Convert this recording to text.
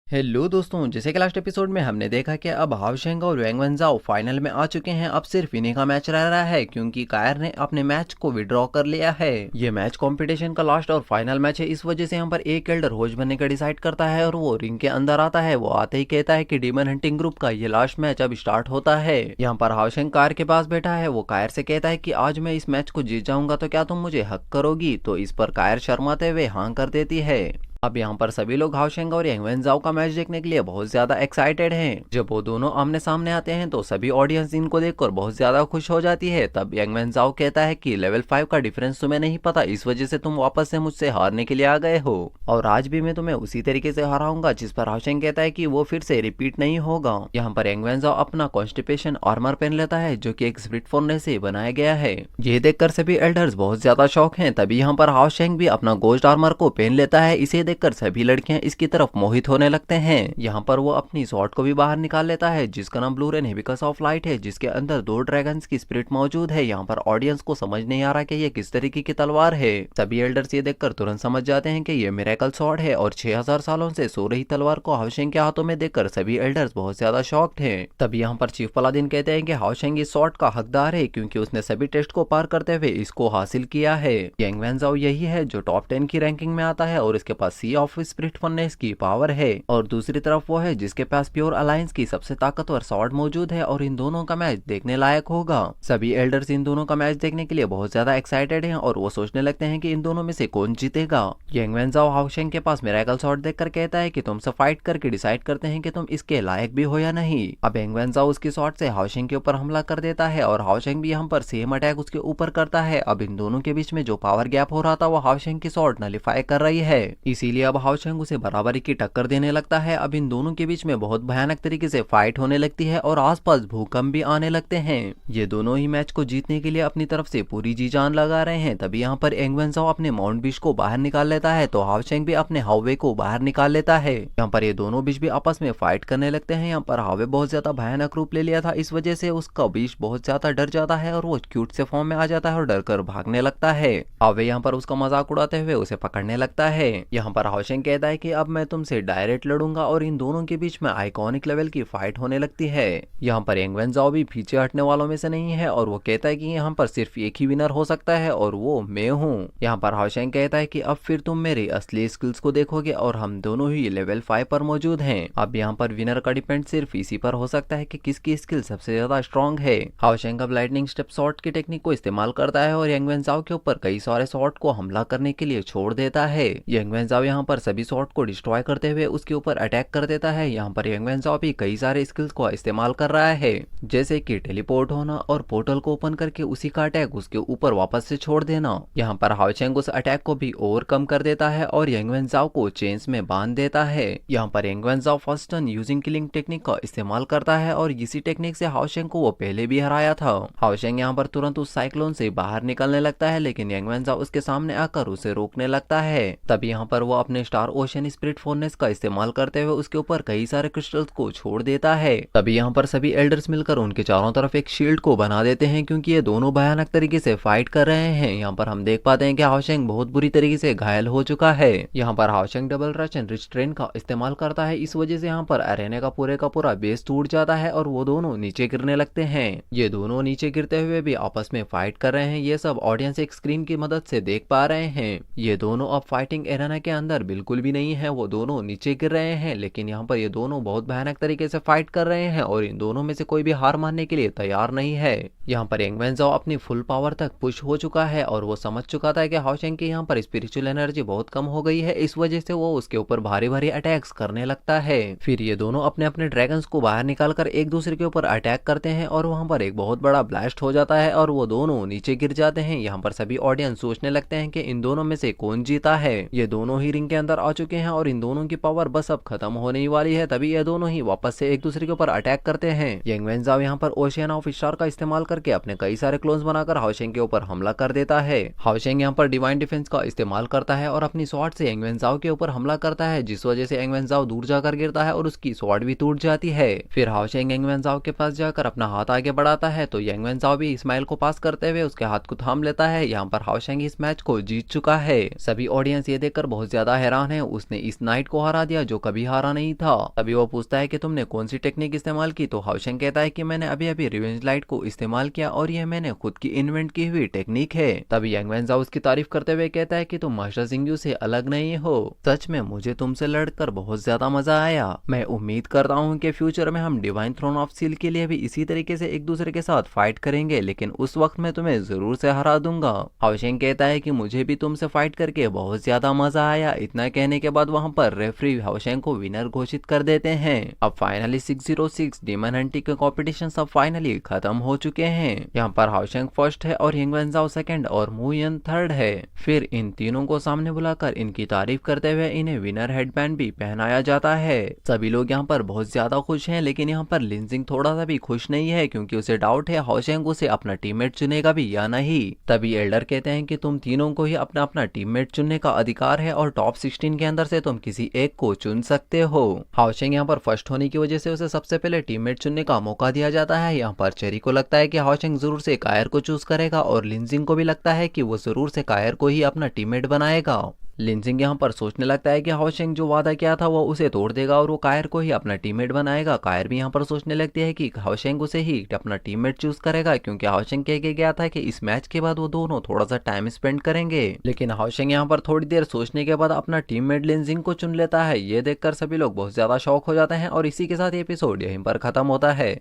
Hello दोस्तों, जैसे कि लास्ट एपिसोड में हमने देखा कि अब हाओशेंग और वैंग वेनजाओ फाइनल में आ चुके हैं। अब सिर्फ इन्हीं का मैच रह रहा है क्योंकि कायर ने अपने मैच को विड्रॉ कर लिया है। ये मैच कंपटीशन का लास्ट और फाइनल मैच है। इस वजह से यहाँ पर एक एल्डर होस्ट बनने का डिसाइड करता है और वो रिंग के अंदर आता है। वो आते ही कहता है कि डीमन हंटिंग ग्रुप का ये लास्ट मैच अब स्टार्ट होता है। यहाँ पर हाओशेंग कायर के पास बैठा है। वो कायर से कहता है कि आज मैं इस मैच को जीत जाऊंगा तो क्या तुम मुझे हक करोगी। तो इस पर कायर शर्माते हुए हाँ कर देती है। अब यहाँ पर सभी लोग हाओशेंग और यांग वेनजाओ का मैच देखने के लिए बहुत ज्यादा एक्साइटेड हैं। जब वो दोनों आमने सामने आते हैं तो सभी ऑडियंस इनको देखकर बहुत ज्यादा खुश हो जाती है। तब यांग वेनजाओ कहता है कि लेवल 5 का डिफरेंस तुम्हें नहीं पता, इस वजह से तुम वापस से मुझसे हारने के लिए आ गए हो और आज भी मैं तुम्हें उसी तरीके से हराऊंगा। जिस पर हाओशेंग कहता है कि वो फिर से रिपीट नहीं होगा। यहाँ पर यांग वेनजाओ अपना कॉन्स्टिपेशन आर्मर पहन लेता है जो कि एक स्प्लिट फोर्नेस से बनाया गया है। ये देखकर सभी एल्डर्स बहुत ज्यादा शौक हैं। तभी यहाँ पर हाओशेंग भी अपना गोस्ट आर्मर को पहन लेता है। इसे देखकर सभी लड़कियां इसकी तरफ मोहित होने लगते हैं। यहाँ पर वो अपनी स्वॉर्ड को भी बाहर निकाल लेता है जिसका नाम blue rain hibiscus of light है, जिसके अंदर 2 ड्रैगन्स की स्पिरिट मौजूद है। यहाँ पर ऑडियंस को समझ नहीं आ रहा कि ये किस तरीके की तलवार है। सभी एल्डर्स ये देखकर तुरंत समझ जाते हैं कि ये मिरेकल स्वॉर्ड है और 6000 सालों से सो रही तलवार को हाओशेंग के हाथों में देखकर सभी एल्डर्स बहुत ज्यादा शॉक्ड हैं। तभी यहाँ पर चीफ पलादिन कहते हैं कि हाओशेंग इस स्वॉर्ड का हकदार है क्योंकि उसने सभी टेस्ट को पार करते हुए इसको हासिल किया है। यांग वेनजाओ यही है जो टॉप 10 की रैंकिंग में आता है और इसके पास सी ऑफ स्पिरिट फर्नेस की पावर है और दूसरी तरफ वो है जिसके पास प्योर अलायंस की सबसे ताकतवर स्वॉर्ड मौजूद है और इन दोनों का मैच देखने लायक होगा। सभी एल्डर्स इन दोनों का मैच देखने के लिए बहुत ज्यादा एक्साइटेड हैं और वो सोचने लगते हैं कि इन दोनों में से कौन जीतेगा। यांग वेनजाओ हाओशेंग के पास मिरेकल स्वॉर्ड देखकर कहता है कि तुमसे फाइट करके डिसाइड करते हैं कि तुम इसके लायक भी हो या नहीं। अब यांग वेनजाओ उसकी स्वॉर्ड से हाओशेंग के ऊपर हमला कर देता है और हाओशेंग भी यहाँ पर सेम अटैक उसके ऊपर करता है। अब इन दोनों के बीच में जो पावर गैप हो रहा था वो हाओशेंग की स्वॉर्ड नलिफाई कर रही है, इसीलिए अब हाओशेंग उसे बराबरी की टक्कर देने लगता है। अब इन दोनों के बीच में बहुत भयानक तरीके से फाइट होने लगती है और आसपास भूकंप भी आने लगते हैं। ये दोनों ही मैच को जीतने के लिए अपनी तरफ से पूरी जी जान लगा रहे हैं। तभी यहाँ पर यांग वेनजाओ अपने माउंट बिश को बाहर निकाल लेता है तो हाओशेंग भी अपने हावे को बाहर निकाल लेता है। यहाँ पर ये दोनों बिश भी आपस में फाइट करने लगते हैं। यहाँ पर हावे बहुत ज्यादा भयानक रूप ले लिया था, इस वजह से उसका बिश बहुत ज्यादा डर जाता है और वो क्यूट से फॉर्म में आ जाता है और डर कर भागने लगता है। हावे यहाँ पर उसका मजाक उड़ाते हुए उसे पकड़ने लगता है। यहाँ पर हाओशेंग कहता है कि अब मैं तुमसे डायरेक्ट लड़ूंगा और इन दोनों के बीच में आइकॉनिक लेवल की फाइट होने लगती है। यहाँ पर यांग वेनजाओ भी पीछे हटने वालों में से नहीं है और वो कहता है कि यहाँ पर सिर्फ एक ही विनर हो सकता है और वो मैं हूँ। यहाँ पर हाओशेंग कहता है कि अब फिर तुम मेरे असली स्किल्स को देखोगे और हम दोनों ही लेवल 5 पर मौजूद हैं। अब यहाँ पर विनर का डिपेंड सिर्फ इसी पर हो सकता है कि किसकी स्किल सबसे ज्यादा स्ट्रॉन्ग है। हाओशेंग अब लाइटनिंग स्टेप शॉट की टेक्निक को इस्तेमाल करता है और यांग वेनजाओ के ऊपर कई सारे शॉट को हमला करने के लिए छोड़ देता है। यांग वेनजाओ यहाँ पर सभी शॉट को डिस्ट्रॉय करते हुए उसके ऊपर अटैक कर देता है। यहाँ पर यांग वेनजाओ भी कई सारे स्किल्स को इस्तेमाल कर रहा है जैसे कि टेलीपोर्ट होना और पोर्टल को ओपन करके उसी का अटैक उसके ऊपर वापस से छोड़ देना। यहाँ पर हाओशेंग उस अटैक को भी ओवरकम कर देता है और यांग वेनजाओ को चेन्स में बांध देता है। यहाँ पर Yang Wenzhao first turn using killing technique का इस्तेमाल करता है और इसी टेक्निक से हाओशेंग को वो पहले भी हराया था। हाओशेंग यहाँ पर तुरंत उस साइक्लोन से बाहर निकलने लगता है लेकिन यांग वेनजाओ उसके सामने आकर उसे रोकने लगता है। तभी यहाँ पर वो अपने स्टार ओशन स्पिरिट फोर्नेस का इस्तेमाल करते हुए उसके ऊपर कई सारे क्रिस्टल्स को छोड़ देता है। तभी यहाँ पर सभी एल्डर्स मिलकर उनके चारों तरफ एक शील्ड को बना देते हैं क्योंकि ये दोनों भयानक तरीके से फाइट कर रहे हैं। यहाँ पर हम देख पाते हैं कि हाओशेंग बहुत बुरी तरीके से घायल हो चुका है। यहाँ पर हाओशेंग डबल रश एंड रिस्ट्रेन का इस्तेमाल करता है, इस वजह से यहाँ पर अरेना का पूरा बेस टूट जाता है और वो दोनों नीचे गिरने लगते हैं। ये दोनों नीचे गिरते हुए भी आपस में फाइट कर रहे हैं। ये सब ऑडियंस एक स्क्रीन की मदद से देख पा रहे हैं। ये दोनों अब फाइटिंग एरेना के अंदर बिल्कुल भी नहीं है, वो दोनों नीचे गिर रहे हैं लेकिन यहाँ पर ये दोनों बहुत भयानक तरीके से फाइट कर रहे हैं और इन दोनों में से कोई भी हार मानने के लिए तैयार नहीं है। यहाँ पर यांग वेनजाओ अपनी फुल पावर तक पुश हो चुका है और वो समझ चुका था कि हाओशेंग की यहाँ पर स्पिरिचुअल एनर्जी बहुत कम हो गई है, इस वजह से वो उसके ऊपर भारी भारी अटैक्स करने लगता है। फिर ये दोनों अपने अपने ड्रैगन्स को बाहर निकालकर एक दूसरे के ऊपर अटैक करते हैं और वहाँ पर एक बहुत बड़ा ब्लास्ट हो जाता है और वो दोनों नीचे गिर जाते हैं। यहाँ पर सभी ऑडियंस सोचने लगते हैं कि इन दोनों में से कौन जीता है। ये दोनों ही रिंग के अंदर आ चुके हैं और इन दोनों की पावर बस अब खत्म होने वाली है। तभी ये दोनों ही वापस से एक दूसरे के ऊपर अटैक करते हैं। यांग वेनजाओ यहाँ पर ओशियन ऑफ स्टार का इस्तेमाल करके अपने कई सारे क्लोन्स बनाकर हाओशेंग के ऊपर हमला कर देता है। हाओशेंग यहाँ पर डिवाइन डिफेंस का इस्तेमाल करता है और अपनी स्वॉर्ड से यांग वेनजाओ के ऊपर हमला करता है जिस वजह से यांग वेनजाओ दूर जाकर गिरता है और उसकी स्वॉर्ड भी टूट जाती है। फिर हाओशेंग यांग वेनजाओ के पास जाकर अपना हाथ आगे बढ़ाता है तो यांग वेनजाओ भी इस्माइल को पास करते हुए उसके हाथ को थाम लेता है। यहाँ पर हाओशेंग इस मैच को जीत चुका है। सभी ऑडियंस ये देखकर बहुत ज्यादा हैरान है, उसने इस नाइट को हरा दिया जो कभी हारा नहीं था। तभी वो पूछता है कि तुमने कौन सी टेक्निक इस्तेमाल की, तो हाओशेंग कहता है कि मैंने अभी अभी रिवेंज लाइट को इस्तेमाल किया और यह मैंने खुद की इन्वेंट की हुई टेक्निक है। तभी यांग वेंजाओ उसकी तारीफ करते हुए कहता है कि तुम मास्टर जिंगयू से अलग नहीं हो, सच में मुझे तुमसे लड़कर बहुत ज्यादा मजा आया। मैं उम्मीद करता हूँ कि फ्यूचर में हम डिवाइन थ्रोन ऑफ सील के लिए भी इसी तरीके से एक दूसरे के साथ फाइट करेंगे, लेकिन उस वक्त मैं तुम्हें जरूर से हरा दूंगा। हाओशेंग कहता है कि मुझे भी तुमसे फाइट करके बहुत ज्यादा मजा आया। इतना कहने के बाद वहां पर रेफरी हाओशेंग को विनर घोषित कर देते हैं। अब फाइनली 606 डीमन हंटिंग के कॉम्पिटिशन सब फाइनली खत्म हो चुके हैं। यहाँ पर हाओशेंग फर्स्ट है और यांग वेंजाओ सेकंड और मू यन थर्ड है। फिर इन तीनों को सामने बुलाकर इनकी तारीफ करते हुए इन्हें विनर हेडबैंड भी पहनाया जाता है। सभी लोग यहाँ पर बहुत ज्यादा खुश हैं, लेकिन यहाँ पर लिनजिंग थोड़ा सा भी खुश नहीं है क्योंकि उसे डाउट है हाओशेंग उसे अपना टीममेट चुनेगा भी या नहीं। तभी एल्डर कहते हैं कि तुम तीनों को ही अपना अपना टीममेट चुनने का अधिकार है और टॉप 16 के अंदर से तुम किसी एक को चुन सकते हो। हाओशेंग यहाँ पर फर्स्ट होने की वजह से उसे सबसे पहले टीममेट चुनने का मौका दिया जाता है। यहाँ पर चेरी को लगता है कि हाओशेंग जरूर से कायर को चूज करेगा और लिनजिंग को भी लगता है कि वो जरूर से कायर को ही अपना टीममेट बनाएगा। लिनजिंग यहाँ पर सोचने लगता है कि हाओशेंग जो वादा किया था वो उसे तोड़ देगा और वो कायर को ही अपना टीममेट बनाएगा। कायर भी यहाँ पर सोचने लगती है कि हाओशेंग उसे ही अपना टीममेट चूज करेगा क्योंकि हाओशेंग कह के गया था कि इस मैच के बाद वो दोनों थोड़ा सा टाइम स्पेंड करेंगे। लेकिन हाओशेंग यहाँ पर थोड़ी देर सोचने के बाद अपना टीममेट लिनजिंग को चुन लेता है। ये देखकर सभी लोग बहुत ज्यादा शौक हो जाते हैं और इसी के साथ ये एपिसोड यहीं पर खत्म होता है।